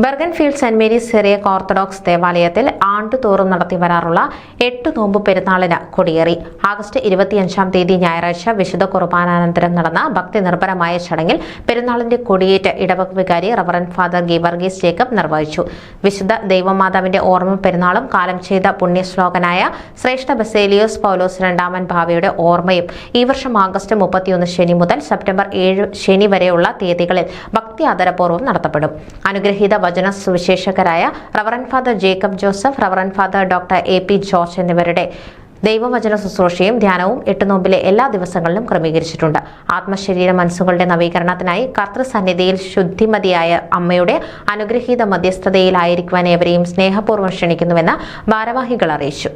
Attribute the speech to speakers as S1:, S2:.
S1: ബർഗൻഫീൽഡ് saint Mary's Syriac Orthodox ദേവാലയത്തിൽ ആണ്ടുതോറും നടത്തി വരാറുള്ള 8 നോമ്പ് പെരുന്നാളിന് കൊടിയേറി. ആഗസ്റ്റ് 25-ാം തീയതി ഞായറാഴ്ച വിശുദ്ധ കുർബാനാനന്തരം നടന്ന ഭക്തി നിർഭരമായ ചടങ്ങിൽ പെരുന്നാളിന്റെ കൊടിയേറ്റ് ഇടവക വികാരി റവറന്റ് ഫാദർ ഗീവർഗീസ് ജേക്കബ് നിർവഹിച്ചു. വിശുദ്ധ ദൈവമാതാവിന്റെ ഓർമ്മ പെരുന്നാളും കാലം ചെയ്ത പുണ്യശ്ലോകനായ ശ്രേഷ്ഠ ബസേലിയോസ് പൗലോസ് രണ്ടാമൻ ഭാവയുടെ ഓർമ്മയും ഈ വർഷം ആഗസ്റ്റ് 31 ശനി മുതൽ സെപ്റ്റംബർ 7 ശനി വരെയുള്ള തീയതികളിൽ ഭക്തി ആദരപൂർവ്വം നടത്തപ്പെടും. അനുഗ്രഹീത വചന സുവിശേഷകരായ reverend father Jacob Joseph, reverend father doctor AP George എന്നിവരുടെ ദൈവവചന ശുശ്രൂഷയും ധ്യാനവും 8 നോമ്പിലെ എല്ലാ ദിവസങ്ങളിലും ക്രമീകരിച്ചിട്ടുണ്ട്. ആത്മശരീര മനസ്സുകളുടെ നവീകരണത്തിനായി കർത്തൃസന്നിധിയിൽ ശുദ്ധിമതിയായ അമ്മയുടെ അനുഗ്രഹീത മധ്യസ്ഥതയിലായിരിക്കുവാൻ ഏവരെയും സ്നേഹപൂർവ്വം ക്ഷണിക്കുന്നുവെന്ന് ഭാരവാഹികൾ അറിയിച്ചു.